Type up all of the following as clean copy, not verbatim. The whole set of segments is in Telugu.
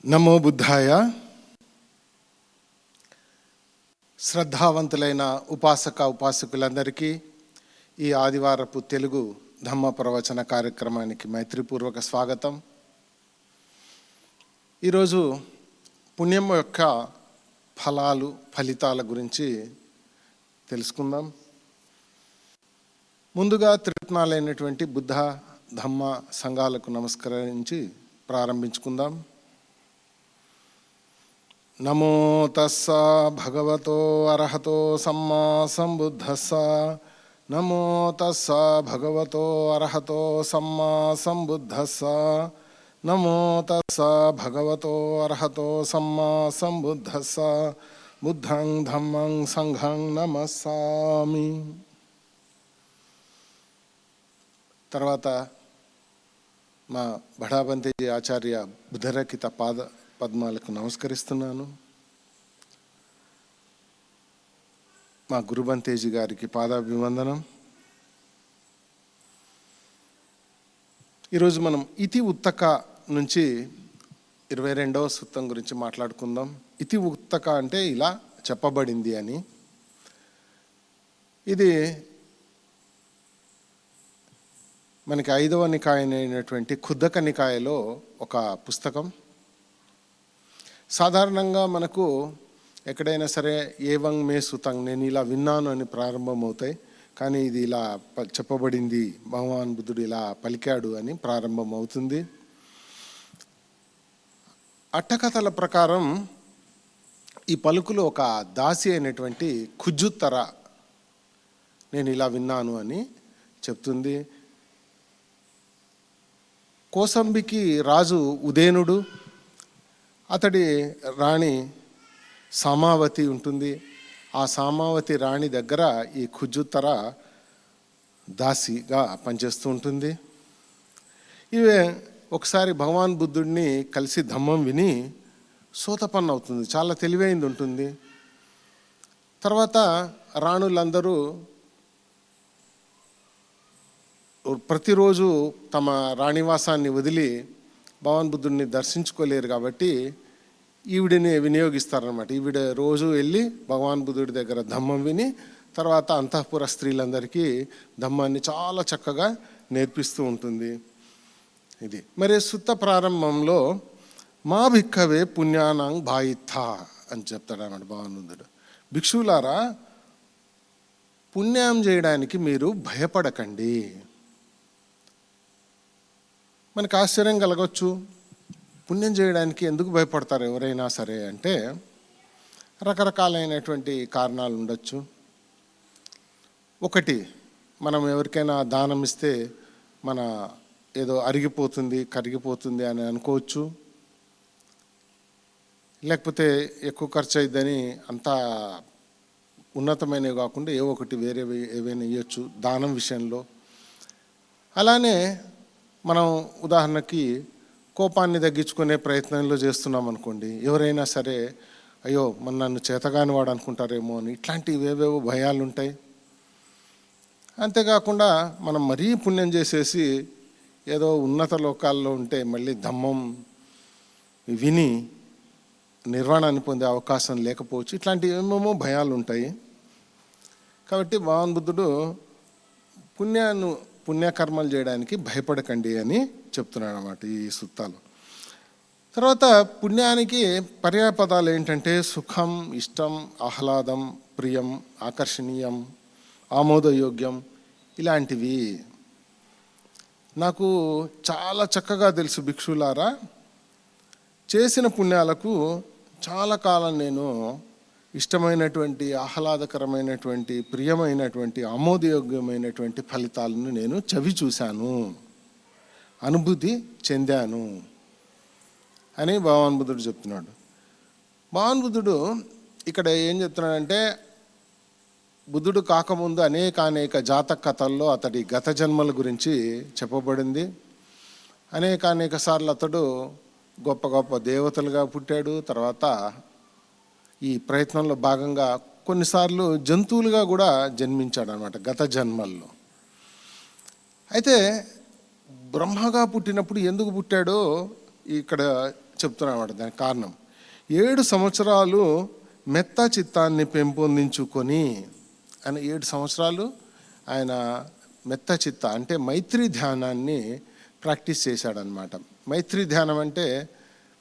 నమో బుద్ధాయ. శ్రద్ధావంతులైన ఉపాసకులందరికీ ఈ ఆదివారపు తెలుగు ధమ్మ ప్రవచన కార్యక్రమానికి మైత్రిపూర్వక స్వాగతం. ఈరోజు పుణ్యం యొక్క ఫలితాల గురించి తెలుసుకుందాం. ముందుగా త్రిరత్నాలైనటువంటి బుద్ధ ధమ్మ సంఘాలకు నమస్కరించి ప్రారంభించుకుందాం. నమో తస్స భగవతో అర్హతో సమ్మా సంబుద్ధస్స. నమో తస్స భగవతో అర్హతో సమ్మా సంబుద్ధస్స. నమో తస్స భగవతో అర్హతో సమ్మా సంబుద్ధస్స. బుద్ధం ధమ్మం సంఘం నమస్సామి. తర్వాత మా బడాబంతేజీ ఆచార్య బుద్ధరకిత పద్మాలకు నమస్కరిస్తున్నాను. మా గురుబంతేజీ గారికి పాదాభివందనం. ఈరోజు మనం ఇతి ఉత్తక నుంచి 22వ సూత్రం గురించి మాట్లాడుకుందాం. ఇతి ఉత్తక అంటే ఇలా చెప్పబడింది అని. ఇది మనకి 5వ నికాయ అయినటువంటి ఖుద్దక నికాయలో ఒక పుస్తకం. సాధారణంగా మనకు ఎక్కడైనా సరే ఏవం మే సుతం, నేను ఇలా విన్నాను అని ప్రారంభమవుతాయి. కానీ ఇది ఇలా చెప్పబడింది, భగవాన్ బుద్ధుడు ఇలా పలికాడు అని ప్రారంభమవుతుంది. అట్టకథల ప్రకారం ఈ పలుకులు ఒక దాసి అయినటువంటి ఖుజ్జుత్తర నేను ఇలా విన్నాను అని చెప్తుంది. కోసంబికి రాజు ఉదేనుడు, అతడి రాణి సామావతి ఉంటుంది. ఆ సామావతి రాణి దగ్గర ఈ ఖుజ్జుత్తర దాసిగా పనిచేస్తూ ఉంటుంది. ఇవే ఒకసారి భగవాన్ బుద్ధుడిని కలిసి ధమ్మం విని సోతపన్ను అవుతుంది, చాలా తెలివైంది ఉంటుంది. తర్వాత రాణులందరూ ప్రతిరోజు తమ రాణివాసాన్ని వదిలి భగవాన్ బుద్ధుడిని దర్శించుకోలేరు కాబట్టి ఈవిడిని వినియోగిస్తారనమాట. ఈవిడ రోజు వెళ్ళి భగవాన్ బుద్ధుడి దగ్గర ధమ్మం విని తర్వాత అంతఃపుర స్త్రీలందరికీ ధమ్మాన్ని చాలా చక్కగా నేర్పిస్తూ ఉంటుంది. ఇది మరి సుత్త ప్రారంభంలో మా భిక్కవే పుణ్యానాం భాయిత్థ అని చెప్తాడన్నమాట భగవాన్ బుద్ధుడు. భిక్షులారా, పుణ్యం చేయడానికి మీరు భయపడకండి. మనకు ఆశ్చర్యం కలగవచ్చు, పుణ్యం చేయడానికి ఎందుకు భయపడతారు ఎవరైనా సరే అంటే రకరకాలైనటువంటి కారణాలు ఉండొచ్చు. ఒకటి, మనం ఎవరికైనా దానం ఇస్తే మన ఏదో అరిగిపోతుంది కరిగిపోతుంది అని అనుకోవచ్చు. లేకపోతే ఎక్కువ ఖర్చు అయిద్దని అంతా ఉన్నతమైనవి కాకుండా ఏ ఒకటి వేరే ఏవైనా ఇవ్వచ్చు దానం విషయంలో. అలానే మనం ఉదాహరణకి కోపాన్ని తగ్గించుకునే ప్రయత్నంలో చేస్తున్నాం అనుకోండి, ఎవరైనా సరే అయ్యో మన నన్ను చేతగాని వాడు అనుకుంటారేమో అని ఇట్లాంటివి ఏవేవో భయాలు ఉంటాయి. అంతేకాకుండా మనం మరీ పుణ్యం చేసేసి ఏదో ఉన్నత లోకాల్లో ఉంటే మళ్ళీ ధమ్మం విని నిర్వాణాన్ని పొందే అవకాశం లేకపోవచ్చు. ఇట్లాంటివి ఏమేమో భయాలు ఉంటాయి. కాబట్టి భగవాన్ బుద్ధుడు పుణ్యకర్మలు చేయడానికి భయపడకండి అని చెప్తున్నాడు అన్నమాట ఈ సుత్తాలు. తర్వాత పుణ్యానికి పర్యాయపదాలు ఏంటంటే సుఖం, ఇష్టం, ఆహ్లాదం, ప్రియం, ఆకర్షణీయం, ఆమోదయోగ్యం ఇలాంటివి. నాకు చాలా చక్కగా తెలుసు భిక్షులారా, చేసిన పుణ్యాలకు చాలా కాలం నేను ఇష్టమైనటువంటి, ఆహ్లాదకరమైనటువంటి, ప్రియమైనటువంటి, ఆమోదయోగ్యమైనటువంటి ఫలితాలను నేను చవి చూశాను, అనుభూతి చెందాను అని భగవాన్ బుద్ధుడు చెప్తున్నాడు. భగవాన్ బుద్ధుడు ఇక్కడ ఏం చెప్తున్నాడంటే, బుద్ధుడు కాకముందు అనేక జాతక కథల్లో అతడి గత జన్మల గురించి చెప్పబడింది. అనేక సార్లు అతడు గొప్ప గొప్ప దేవతలుగా పుట్టాడు. తర్వాత ఈ ప్రయత్నంలో భాగంగా కొన్నిసార్లు జంతువులుగా కూడా జన్మించాడు అన్నమాట గత జన్మల్లో. అయితే బ్రహ్మగా పుట్టినప్పుడు ఎందుకు పుట్టాడో ఇక్కడ చెప్తున్నాడు దానికి కారణం. 7 సంవత్సరాలు మెత్త చిత్తాన్ని పెంపొందించుకొని అని 7 సంవత్సరాలు ఆయన మెత్త చిత్త అంటే మైత్రి ధ్యానాన్ని ప్రాక్టీస్ చేశాడనమాట. మైత్రి ధ్యానం అంటే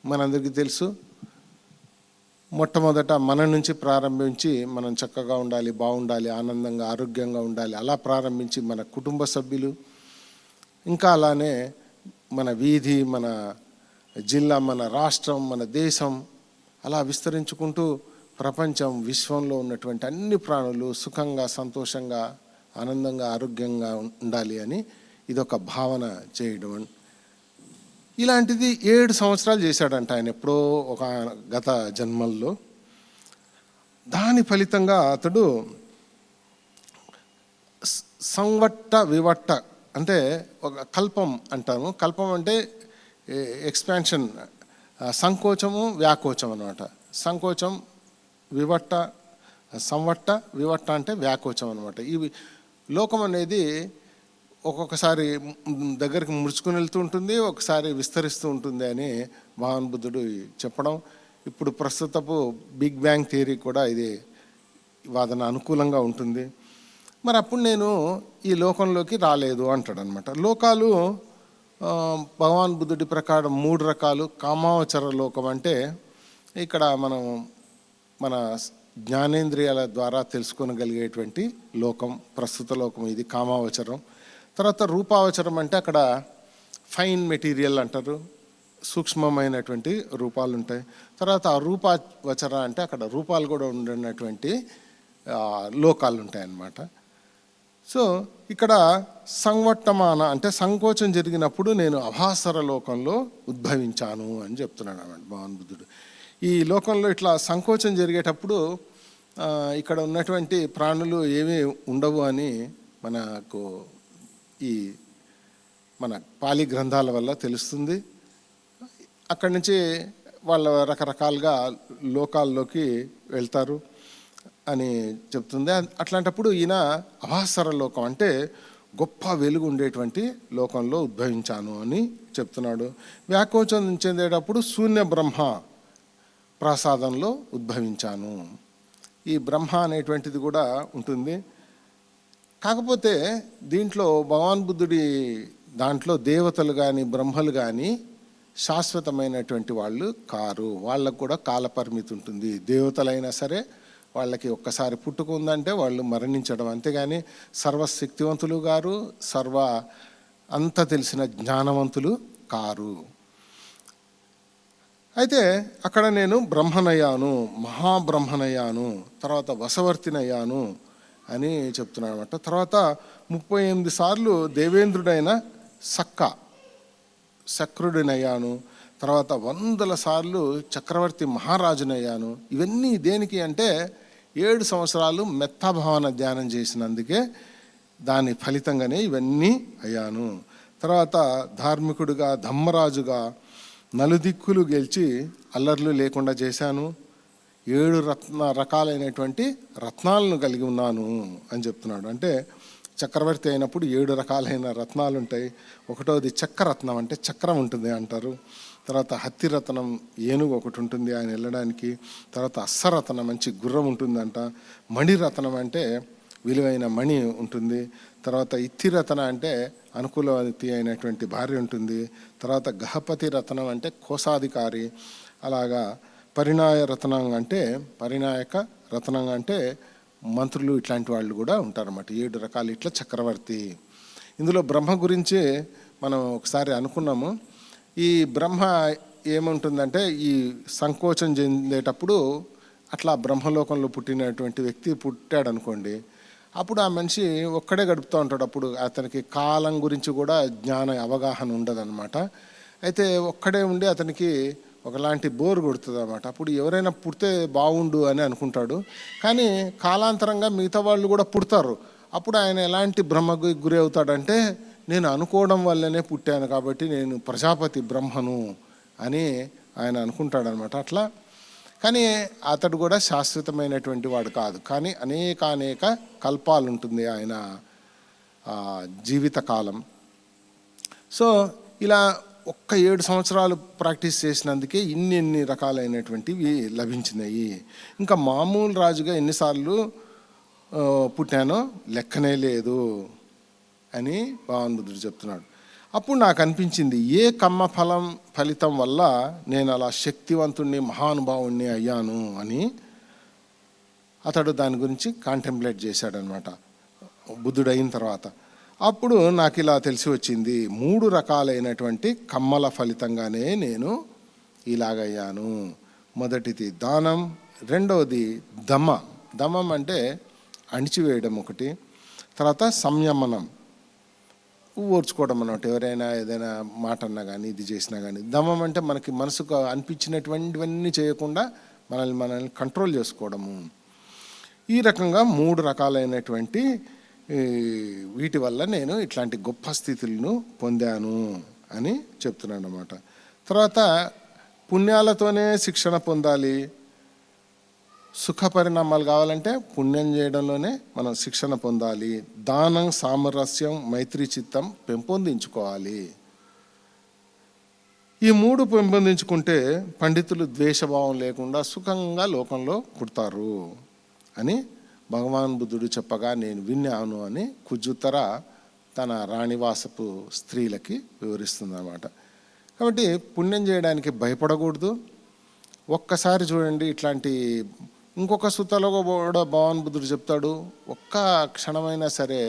మనందరికీ తెలుసు. మొట్టమొదట మన నుంచి ప్రారంభించి మనం చక్కగా ఉండాలి, బాగుండాలి, ఆనందంగా ఆరోగ్యంగా ఉండాలి, అలా ప్రారంభించి మన కుటుంబ సభ్యులు, ఇంకా అలానే మన వీధి, మన జిల్లా, మన రాష్ట్రం, మన దేశం, అలా విస్తరించుకుంటూ ప్రపంచం, విశ్వంలో ఉన్నటువంటి అన్ని ప్రాణులు సుఖంగా, సంతోషంగా, ఆనందంగా, ఆరోగ్యంగా ఉండాలి అని ఇదొక భావన చేయడం. ఇలాంటిది 7 సంవత్సరాలు చేశాడంట ఆయన ఎప్పుడో ఒక గత జన్మల్లో. దాని ఫలితంగా అతడు సంవట్ట వివట్ట అంటే ఒక కల్పం అంటాము. కల్పం అంటే ఎక్స్పాన్షన్, సంకోచము, వ్యాకోచం అనమాట. సంకోచం, వివట్ట, సంవట్ట, వివట్ట అంటే వ్యాకోచం అనమాట. ఈ లోకం అనేది ఒక్కొక్కసారి దగ్గరికి ముడుచుకుని వెళ్తూ ఉంటుంది, ఒకసారి విస్తరిస్తూ ఉంటుంది అని భగవాన్ బుద్ధుడు చెప్పడం. ఇప్పుడు ప్రస్తుతపు బిగ్ బ్యాంగ్ థియరీ కూడా ఇది వాదన అనుకూలంగా ఉంటుంది. మరి అప్పుడు నేను ఈ లోకంలోకి రాలేదు అంటాడు అనమాట. లోకాలు భగవాన్ బుద్ధుడి ప్రకారం 3 రకాలు. కామావచర లోకం అంటే ఇక్కడ మనం మన జ్ఞానేంద్రియాల ద్వారా తెలుసుకోగలిగేటువంటి లోకం, ప్రస్తుత లోకం, ఇది కామావచరం. తర్వాత రూపావచరం అంటే అక్కడ ఫైన్ మెటీరియల్ అంటారు, సూక్ష్మమైనటువంటి రూపాలు ఉంటాయి. తర్వాత రూపావచర అంటే అక్కడ రూపాలు కూడా ఉండనటువంటి లోకాలు ఉంటాయి అన్నమాట. సో ఇక్కడ సంవట్టమాన అంటే సంకోచం జరిగినప్పుడు నేను అభాసర లోకంలో ఉద్భవించాను అని చెప్తున్నాడు అన్నమాట భగవాన్ బుద్ధుడు. ఈ లోకంలో ఇట్లా సంకోచం జరిగేటప్పుడు ఇక్కడ ఉన్నటువంటి ప్రాణులు ఏమీ ఉండవు అని మనకు ఈ మన పాలి గ్రంథాల వల్ల తెలుస్తుంది. అక్కడి నుంచి వాళ్ళ రకరకాలుగా లోకాల్లోకి వెళ్తారు అని చెప్తుంది. అట్లాంటప్పుడు ఈయన అభాసర లోకం అంటే గొప్ప వెలుగు ఉండేటువంటి లోకంలో ఉద్భవించాను అని చెప్తున్నాడు. వ్యాకోచం చెందేటప్పుడు శూన్య బ్రహ్మ ప్రసాదంలో ఉద్భవించాను. ఈ బ్రహ్మ అనేటువంటిది కూడా ఉంటుంది. కాకపోతే దీంట్లో భగవాన్ బుద్ధుడి దాంట్లో దేవతలు కానీ బ్రహ్మలు కానీ శాశ్వతమైనటువంటి వాళ్ళు కారు. వాళ్ళకు కూడా కాలపరిమితి ఉంటుంది. దేవతలైనా సరే వాళ్ళకి ఒక్కసారి పుట్టుక ఉందంటే వాళ్ళు మరణించడం, అంతేగాని సర్వశక్తివంతులు గారు, అంత తెలిసిన జ్ఞానవంతులు కారు. అయితే అక్కడ నేను బ్రహ్మనయ్యాను, మహాబ్రహ్మనయ్యాను, తర్వాత వశవర్తినయ్యాను అని చెప్తున్నాడు అనమాట. తర్వాత 38 సార్లు దేవేంద్రుడైన శక్రుడినయ్యాను. తర్వాత 100 సార్లు చక్రవర్తి మహారాజునయ్యాను. ఇవన్నీ దేనికి అంటే 7 సంవత్సరాలు మెత్తాభావన ధ్యానం చేసినందుకే దాని ఫలితంగానే ఇవన్నీ అయ్యాను. తర్వాత ధార్మికుడిగా, ధమ్మరాజుగా నలుదిక్కులు గెలిచి అల్లర్లు లేకుండా చేశాను. 7 రకాలైనటువంటి రత్నాలను కలిగి ఉన్నాను అని చెప్తున్నాడు. అంటే చక్రవర్తి అయినప్పుడు 7 రకాలైన రత్నాలు ఉంటాయి. ఒకటోది చక్రరత్నం అంటే చక్రం ఉంటుంది అంటారు. తర్వాత హత్తిరత్నం ఏనుగు ఒకటి ఉంటుంది ఆయన వెళ్ళడానికి. తర్వాత అస్సరత్నం మంచి గుర్రం ఉంటుందంట. మణిరత్నం అంటే విలువైన మణి ఉంటుంది. తర్వాత ఇత్తిరత్న అంటే అనుకూలవతి అయినటువంటి భార్య ఉంటుంది. తర్వాత గహపతి రత్నం అంటే కోశాధికారి. అలాగా పరిణాయ రత్నం అంటే పరిణాయక రత్నం అంటే మంత్రులు, ఇట్లాంటి వాళ్ళు కూడా ఉంటారన్నమాట. 7 రకాలు ఇట్లా చక్రవర్తి. ఇందులో బ్రహ్మ గురించి మనం ఒకసారి అనుకున్నాము. ఈ బ్రహ్మ ఏముంటుందంటే ఈ సంకోచం చెందేటప్పుడు అట్లా బ్రహ్మలోకంలో పుట్టినటువంటి వ్యక్తి పుట్టాడు అనుకోండి, అప్పుడు ఆ మనిషి ఒక్కడే గడుపుతూ ఉంటాడు. అప్పుడు అతనికి కాలం గురించి కూడా అవగాహన ఉండదన్నమాట. అయితే ఒక్కడే ఉండి అతనికి ఒకలాంటి బోర్ కొడుతుంది అన్నమాట. అప్పుడు ఎవరైనా పుడితే బాగుండు అని అనుకుంటాడు. కానీ కాలాంతరంగా మిగతా వాళ్ళు కూడా పుడతారు. అప్పుడు ఆయన ఎలాంటి భ్రమకు గురి అవుతాడంటే, నేను అనుకోవడం వల్లనే పుట్టాను కాబట్టి నేను ప్రజాపతి బ్రహ్మను అని ఆయన అనుకుంటాడనమాట. అట్లా కానీ అతడు కూడా శాశ్వతమైనటువంటి వాడు కాదు. కానీ అనేక కల్పాలు ఉంటుంది ఆయన జీవితకాలం. సో ఇలా ఒక్క 7 సంవత్సరాలు ప్రాక్టీస్ చేసినందుకే ఇన్ని రకాలైనటువంటివి లభించినాయి. ఇంకా మామూలు రాజుగా ఎన్నిసార్లు పుట్టానో లెక్కనే లేదు అని భగవాన్ బుద్ధుడు చెప్తున్నాడు. అప్పుడు నాకు అనిపించింది, ఏ కర్మ ఫలితం వల్ల నేను అలా శక్తివంతుణ్ణి మహానుభావుణ్ణి అయ్యాను అని. అతడు దాని గురించి కాంటెంప్లేట్ చేశాడనమాట బుద్ధుడు అయిన తర్వాత. అప్పుడు నాకు ఇలా తెలిసి వచ్చింది, 3 రకాలైనటువంటి కమ్మల ఫలితంగానే నేను ఇలాగయ్యాను. మొదటిది దానం, రెండవది దమం అంటే అణిచివేయడం ఒకటి, తర్వాత సంయమనం ఓర్చుకోవడం అన్నమాట. ఎవరైనా ఏదైనా మాట అన్నా కానీ ఇది చేసినా కానీ. దమం అంటే మనకి మనసుకు అనిపించినటువంటివన్నీ చేయకుండా మనల్ని కంట్రోల్ చేసుకోవడము. ఈ రకంగా 3 రకాలైనటువంటి వీటి వల్ల నేను ఇట్లాంటి గొప్ప స్థితులను పొందాను అని చెప్తున్నాను అన్నమాట. తర్వాత పుణ్యాలతోనే శిక్షణ పొందాలి. సుఖ పరిణామాలు కావాలంటే పుణ్యం చేయడంలోనే మనం శిక్షణ పొందాలి. దానం, సామరస్యం, మైత్రి చిత్తం పెంపొందించుకోవాలి. ఈ 3 పెంపొందించుకుంటే పండితులు ద్వేషభావం లేకుండా సుఖంగా లోకంలో పుడతారు అని భగవాన్ బుద్ధుడు చెప్పగా నేను విన్నాను అని కుజుత్తర తన రాణివాసపు స్త్రీలకి వివరిస్తుంది అన్నమాట. కాబట్టి పుణ్యం చేయడానికి భయపడకూడదు. ఒక్కసారి చూడండి, ఇట్లాంటి ఇంకొక సుతలో కూడా భగవాన్ బుద్ధుడు చెప్తాడు, ఒక్క క్షణమైనా సరే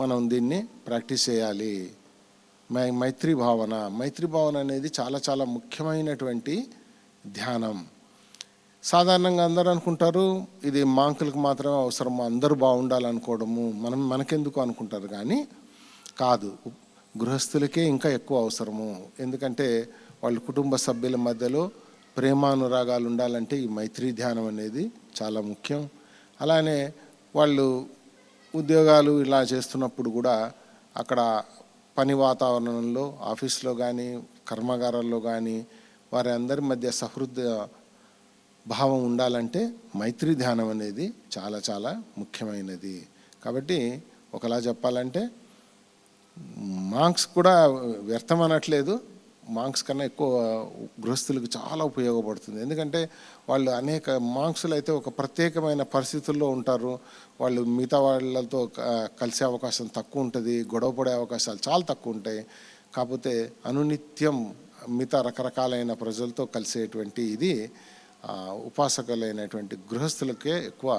మనం దీన్ని ప్రాక్టీస్ చేయాలి. మైత్రి భావన అనేది చాలా చాలా ముఖ్యమైనటువంటి ధ్యానం. సాధారణంగా అందరూ అనుకుంటారు ఇది మాంకులకు మాత్రమే అవసరము, అందరూ బాగుండాలనుకోవడము మనకెందుకు అనుకుంటారు. కానీ కాదు, గృహస్థులకే ఇంకా ఎక్కువ అవసరము. ఎందుకంటే వాళ్ళ కుటుంబ సభ్యుల మధ్యలో ప్రేమానురాగాలు ఉండాలంటే ఈ మైత్రీ ధ్యానం అనేది చాలా ముఖ్యం. అలానే వాళ్ళు ఉద్యోగాలు ఇలా చేస్తున్నప్పుడు కూడా అక్కడ పని వాతావరణంలో, ఆఫీస్లో కానీ కర్మాగారాల్లో కానీ వారి అందరి మధ్య సహృదయ భావం ఉండాలంటే మైత్రీ ధ్యానం అనేది చాలా చాలా ముఖ్యమైనది. కాబట్టి ఒకలా చెప్పాలంటే మాంక్స్ కూడా వ్యర్థం అనట్లేదు, మాంక్స్ కన్నా ఎక్కువ గృహస్థులకు చాలా ఉపయోగపడుతుంది. ఎందుకంటే వాళ్ళు అనేక మాంక్సులు అయితే ఒక ప్రత్యేకమైన పరిస్థితుల్లో ఉంటారు. వాళ్ళు మిగతా వాళ్ళతో కలిసే అవకాశం తక్కువ ఉంటుంది, గొడవ పడే అవకాశాలు చాలా తక్కువ ఉంటాయి. కాకపోతే అనునిత్యం మిగతా రకరకాలైన ప్రజలతో కలిసేటువంటి ఇది ఉపాసకులైనటువంటి గృహస్థులకే ఎక్కువ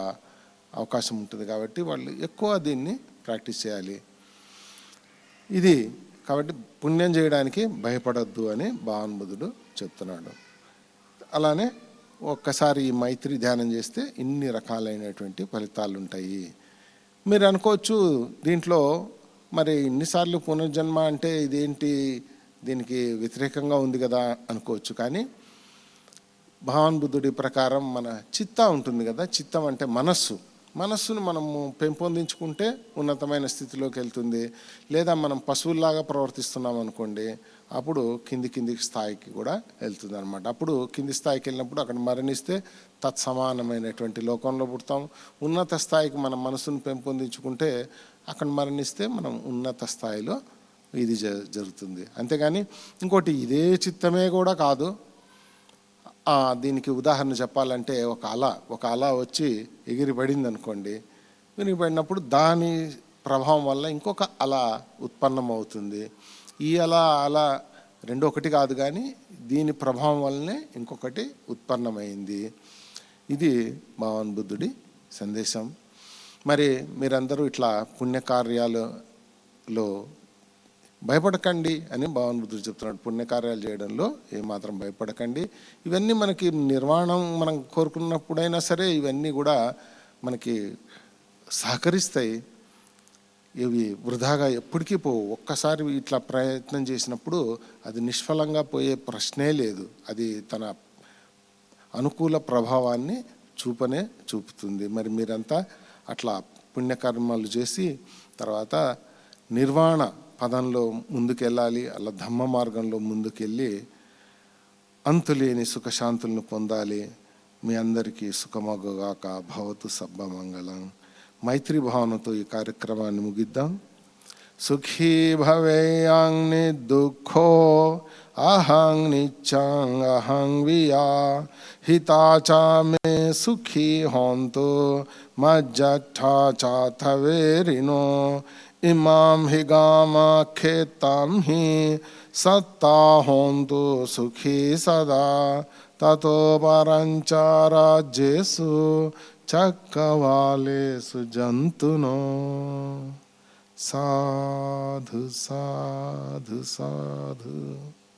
అవకాశం ఉంటుంది. కాబట్టి వాళ్ళు ఎక్కువ దీన్ని ప్రాక్టీస్ చేయాలి. ఇది కాబట్టి పుణ్యం చేయడానికి భయపడద్దు అని భగవాన్ బుద్ధుడు చెప్తున్నాడు. అలానే ఒక్కసారి ఈ మైత్రి ధ్యానం చేస్తే ఇన్ని రకాలైనటువంటి ఫలితాలు ఉంటాయి. మీరు అనుకోవచ్చు దీంట్లో మరి ఇన్నిసార్లు పునర్జన్మ అంటే ఇదేంటి, దీనికి వ్యతిరేకంగా ఉంది కదా అనుకోవచ్చు. కానీ భగవాన్ బుద్ధుడి ప్రకారం మన చిత్త ఉంటుంది కదా, చిత్తం అంటే మనస్సును మనము పెంపొందించుకుంటే ఉన్నతమైన స్థితిలోకి వెళ్తుంది. లేదా మనం పశువుల్లాగా ప్రవర్తిస్తున్నాం అనుకోండి, అప్పుడు కింది స్థాయికి కూడా వెళ్తుంది అనమాట. అప్పుడు కింది స్థాయికి వెళ్ళినప్పుడు అక్కడ మరణిస్తే తత్సమానమైనటువంటి లోకంలో పుడతాం. ఉన్నత స్థాయికి మన మనసును పెంపొందించుకుంటే అక్కడ మరణిస్తే మనం ఉన్నత స్థాయిలో ఇది జరుగుతుంది. అంతేగాని ఇంకోటి ఇదే చిత్తమే కూడా కాదు. దీనికి ఉదాహరణ చెప్పాలంటే ఒక అల వచ్చి ఎగిరి పడింది అనుకోండి. ఎగిరి పడినప్పుడు దాని ప్రభావం వల్ల ఇంకొక అల ఉత్పన్నం అవుతుంది. ఈ అల రెండు ఒకటి కాదు, కానీ దీని ప్రభావం వల్లనే ఇంకొకటి ఉత్పన్నమైంది. ఇది భగవాన్ బుద్ధుడి సందేశం. మరి మీరందరూ ఇట్లా పుణ్యకార్యాలలో భయపడకండి అని భగవాన్ బుద్ధుడు చెప్తున్నాడు. పుణ్యకార్యాలు చేయడంలో ఏమాత్రం భయపడకండి. ఇవన్నీ మనకి నిర్వాణం మనం కోరుకున్నప్పుడైనా సరే ఇవన్నీ కూడా మనకి సహకరిస్తాయి. ఇవి వృధాగా ఎప్పటికీ పోవు. ఒక్కసారి ఇట్లా ప్రయత్నం చేసినప్పుడు అది నిష్ఫలంగా పోయే ప్రశ్నే లేదు. అది తన అనుకూల ప్రభావాన్ని చూపుతుంది. మరి మీరంతా అట్లా పుణ్యకర్మాలు చేసి తర్వాత నిర్వాణ పదంలో ముందుకెళ్ళాలి. అలా ధమ్మ మార్గంలో ముందుకెళ్ళి అంతులేని సుఖశాంతులను పొందాలి. మీ అందరికీ సుఖమగుగాక. భవతు సబ్బమంగళం. మైత్రి భావనతో ఈ కార్యక్రమాన్ని ముగిద్దాం. सुखी भवेयं निर्दुःखो अहं नित्यं अहं विया हिता च मे सुखी होन्तु मज्जठा च थवेरिनो इमां हि गामाख्येतां हि सत्ता होन्तु सुखी सदा ततो परञ्च राज्येषु चक्रवालेषु जन्तुनो साधु साधु साधु।